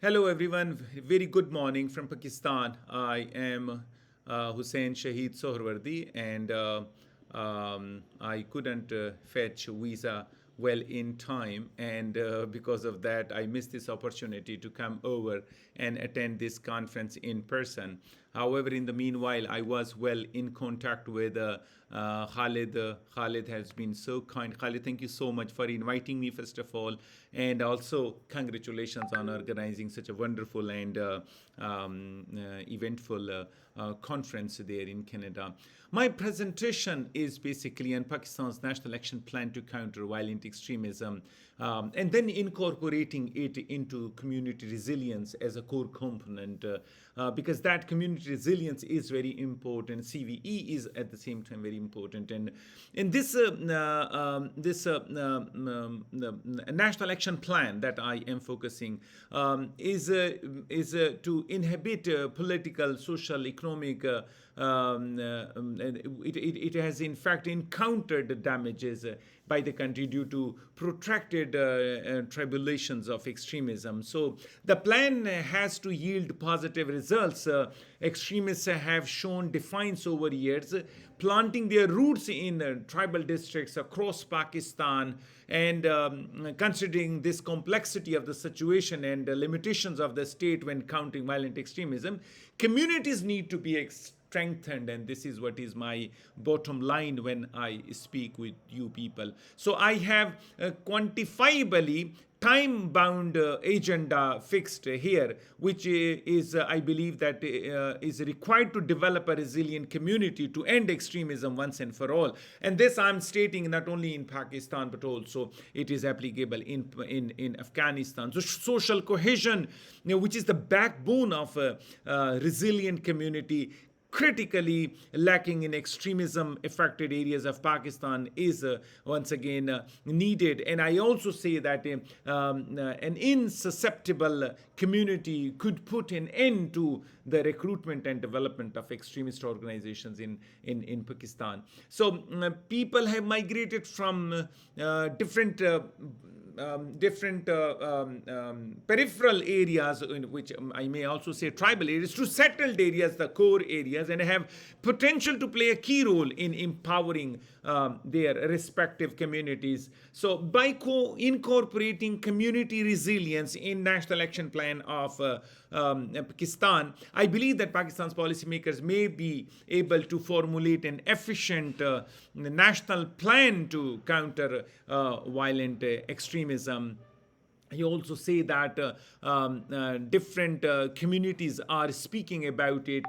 Hello, everyone. Very good morning from Pakistan. I am Hussain Shaheed Soherwordi, and I couldn't fetch visa well in time, and because of that, I missed this opportunity to come over and attend this conference in person. However, in the meanwhile, I was well in contact with Khalid. Khalid has been so kind. Khalid, thank you so much for inviting me, first of all, and also congratulations on organizing such a wonderful and eventful conference there in Canada. My presentation is basically on Pakistan's National Action Plan to counter violent extremism, and then incorporating it into community resilience as a core component, because that community resilience is very important. CVE is at the same time very important, and in this national action plan that I am focusing is to inhibit political, social, economic. It has in fact encountered damages by the country due to protracted tribulations of extremism. So the plan has to yield positive results. Extremists have shown defiance over years, planting their roots in tribal districts across Pakistan. And considering this complexity of the situation and the limitations of the state when countering violent extremism, communities need to be strengthened, and this is what is my bottom line when I speak with you people. So I have quantifiably time-bound agenda fixed here, which is I believe that is required to develop a resilient community to end extremism once and for all. And this I'm stating not only in Pakistan, but also it is applicable in Afghanistan. So social cohesion, which is the backbone of a resilient community, critically lacking in extremism affected areas of Pakistan, is once again needed. And I also say that an insusceptible community could put an end to the recruitment and development of extremist organizations in Pakistan. So people have migrated from different peripheral areas, in which I may also say tribal areas, to settled areas, the core areas, and have potential to play a key role in empowering their respective communities. So by incorporating community resilience in National Action Plan of Pakistan, I believe that Pakistan's policymakers may be able to formulate an efficient national plan to counter violent extremism. You also say that different communities are speaking about it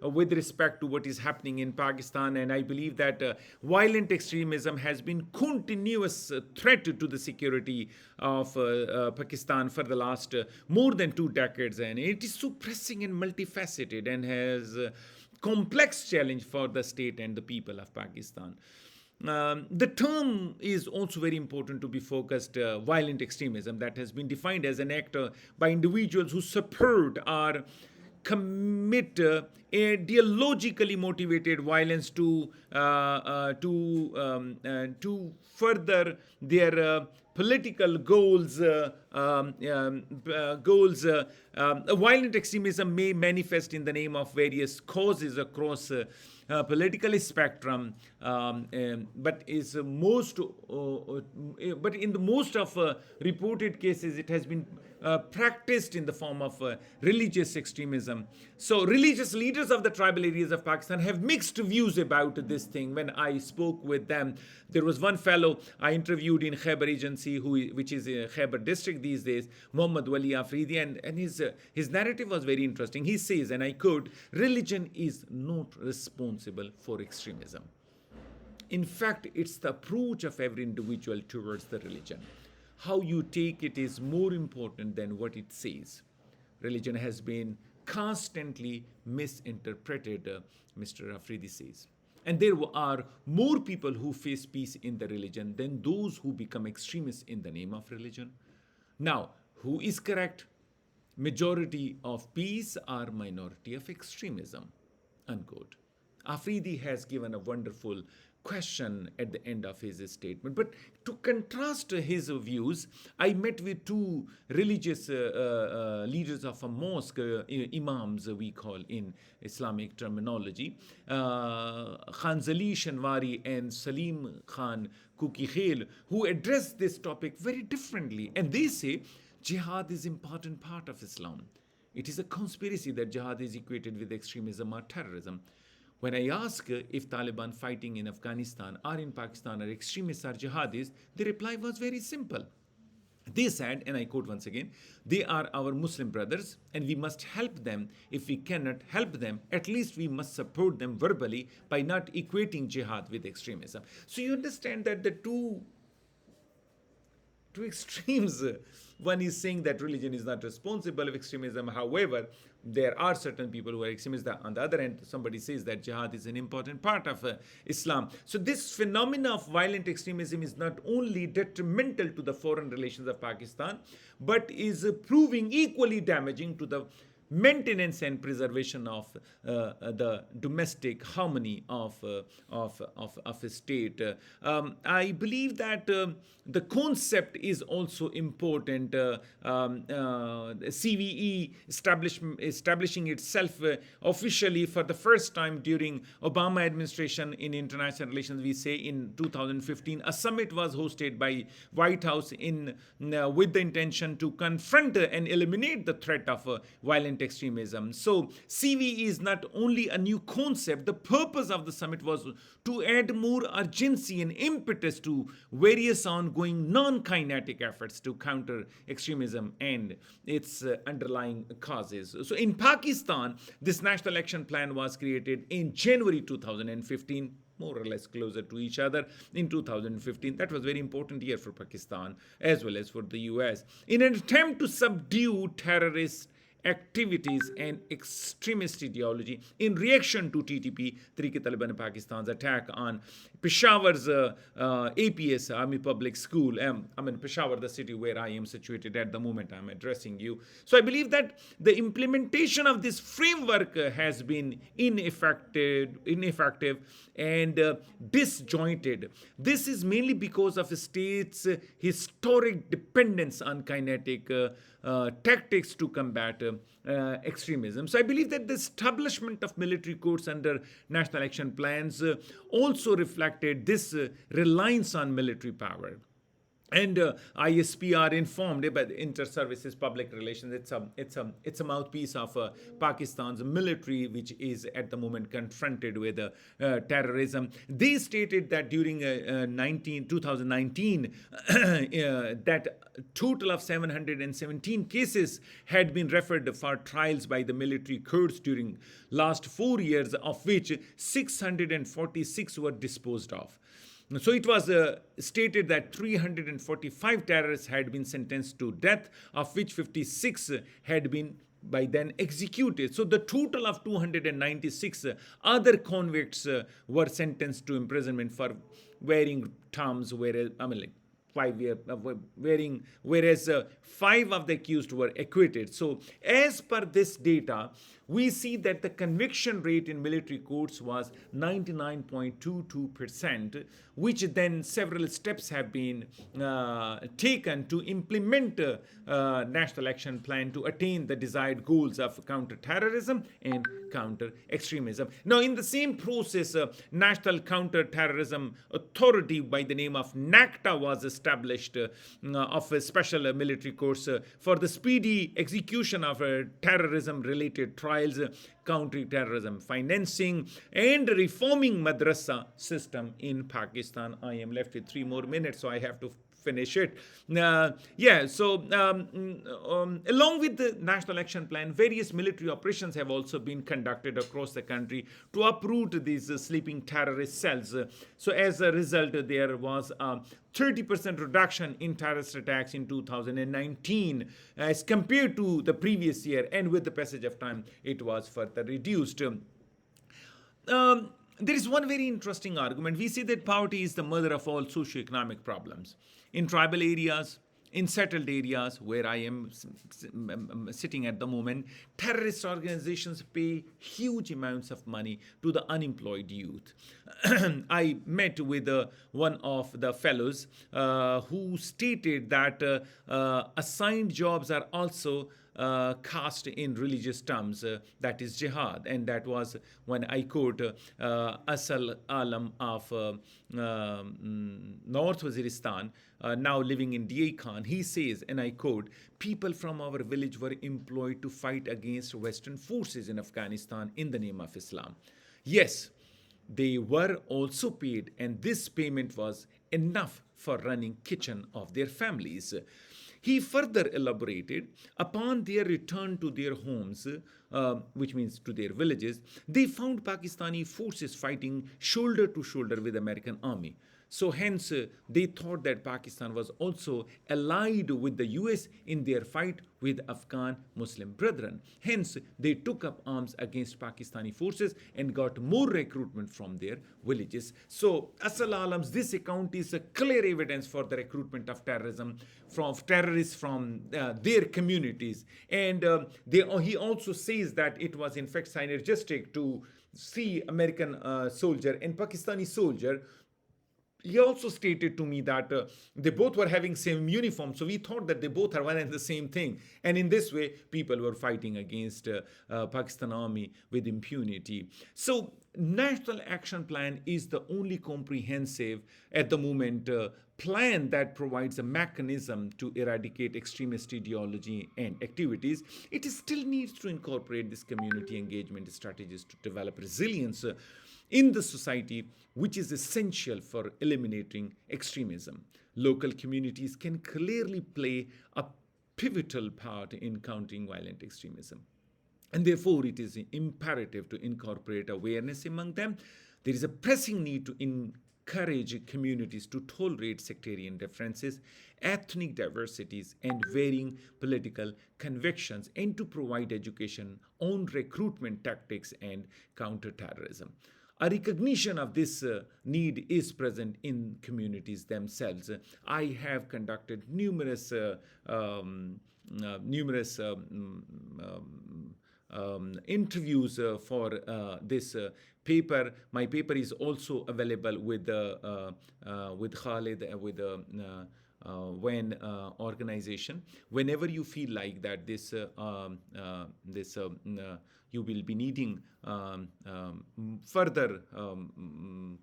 with respect to what is happening in Pakistan, and I believe that violent extremism has been continuous threat to the security of Pakistan for the last more than 2 decades, and it is so pressing and multifaceted and has complex challenge for the state and the people of Pakistan. The term is also very important to be focused. Violent extremism, that has been defined as an act by individuals who support or commit ideologically motivated violence to further their political goals. Violent extremism may manifest in the name of various causes across political spectrum, but is but in the most of reported cases, it has been practiced in the form of religious extremism. So religious leaders of the tribal areas of Pakistan have mixed views about this thing. When I spoke with them, there was one fellow I interviewed in Khyber Agency, which is a Khyber district these days, Muhammad Wali Afridi, and his narrative was very interesting. He says, and I quote, "Religion is not responsible for extremism. In fact, it's the approach of every individual towards the religion. How you take it is more important than what it says. Religion has been constantly misinterpreted," Mr. Afridi says. And there are more people who face peace in the religion than those who become extremists in the name of religion. Now, who is correct? Majority of peace or minority of extremism? Unquote. Afridi has given a wonderful question at the end of his statement. But to contrast his views, I met with two religious leaders of a mosque, imams we call in Islamic terminology, Khan Zali Shanwari and Salim Khan Kuki Khail, who address this topic very differently. And they say jihad is an important part of Islam. It is a conspiracy that jihad is equated with extremism or terrorism. When I ask if Taliban fighting in Afghanistan or in Pakistan are extremists or jihadis, the reply was very simple. They said, and I quote once again, they are our Muslim brothers and we must help them. If we cannot help them, at least we must support them verbally by not equating jihad with extremism. So you understand that the two extremes. One is saying that religion is not responsible of extremism. However, there are certain people who are extremists. On the other hand, somebody says that jihad is an important part of Islam. So this phenomena of violent extremism is not only detrimental to the foreign relations of Pakistan, but is proving equally damaging to the maintenance and preservation of the domestic harmony of a state. I believe that the concept is also important. CVE establishing itself officially for the first time during Obama administration in international relations, we say in 2015, a summit was hosted by White House with the intention to confront and eliminate the threat of violent extremism. So CVE is not only a new concept. The purpose of the summit was to add more urgency and impetus to various ongoing non-kinetic efforts to counter extremism and its underlying causes. So in Pakistan, this National Action Plan was created in January 2015, more or less closer to each other in 2015. That was a very important year for Pakistan as well as for the US. In an attempt to subdue terrorist activities and extremist ideology in reaction to TTP, Tehreek-e-Taliban Pakistan's attack on Peshawar's APS, Army Public School. Peshawar, the city where I am situated at the moment I'm addressing you. So I believe that the implementation of this framework has been ineffective and disjointed. This is mainly because of the state's historic dependence on kinetic tactics to combat extremism. So I believe that the establishment of military courts under national action plans also reflected this reliance on military power. And ISP are informed about inter-services public relations. It's a mouthpiece of Pakistan's military, which is at the moment confronted with terrorism. They stated that during 2019, that total of 717 cases had been referred for trials by the military courts during last 4 years, of which 646 were disposed of. So it was stated that 345 terrorists had been sentenced to death, of which 56 had been by then executed. So the total of 296 other convicts were sentenced to imprisonment for varying terms, whereas 5 year whereas 5 of the accused were acquitted. So as per this data, we see that the conviction rate in military courts was 99.22%, which then several steps have been taken to implement National Action Plan to attain the desired goals of counter-terrorism and counter-extremism. Now, in the same process, National Counter-Terrorism Authority by the name of NACTA was established of a special military course for the speedy execution of terrorism-related trials, counter-terrorism financing, and reforming madrasa system in Pakistan. I am left with 3 more minutes, so I have to finish it. Along with the National Action Plan, various military operations have also been conducted across the country to uproot these sleeping terrorist cells. So as a result, there was a 30% reduction in terrorist attacks in 2019 as compared to the previous year, and with the passage of time, it was further reduced. There is one very interesting argument. We say that poverty is the mother of all socioeconomic problems. In tribal areas, in settled areas where I am sitting at the moment, terrorist organizations pay huge amounts of money to the unemployed youth. I met with one of the fellows who stated that assigned jobs are also cast in religious terms, that is jihad. And that was when I quote Asal Alam of North Waziristan, now living in DA Khan. He says, and I quote, people from our village were employed to fight against Western forces in Afghanistan in the name of Islam. Yes, they were also paid, and this payment was enough for running kitchen of their families. He further elaborated, upon their return to their homes, which means to their villages, they found Pakistani forces fighting shoulder to shoulder with American army. So hence, they thought that Pakistan was also allied with the US in their fight with Afghan Muslim brethren. Hence, they took up arms against Pakistani forces and got more recruitment from their villages. So, Asal Alam's this account is a clear evidence for the recruitment of terrorists from their communities. And he also says that it was in fact synergistic to see American soldier and Pakistani soldier. He also stated to me that they both were having same uniform, so we thought that they both are one and the same thing. And in this way, people were fighting against Pakistan army with impunity. So National Action Plan is the only comprehensive, at the moment, plan that provides a mechanism to eradicate extremist ideology and activities. It still needs to incorporate this community engagement strategies to develop resilience in the society, which is essential for eliminating extremism. Local communities can clearly play a pivotal part in countering violent extremism. And therefore, it is imperative to incorporate awareness among them. There is a pressing need to encourage communities to tolerate sectarian differences, ethnic diversities, and varying political convictions, and to provide education on recruitment tactics and counterterrorism. A recognition of this need is present in communities themselves. I have conducted numerous interviews for this paper. My paper is also available with Khalid, with the WAN organization. Whenever you feel like that you will be needing further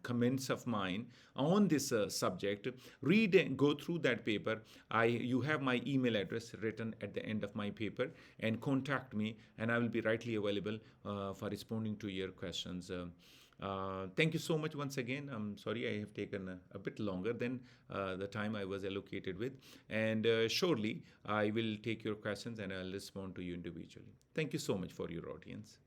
comments of mine on this subject, read and go through that paper. You have my email address written at the end of my paper, and contact me, and I will be rightly available for responding to your questions. Thank you so much once again. I'm sorry I have taken a bit longer than the time I was allocated with. And surely I will take your questions and I'll respond to you individually. Thank you so much for your audience.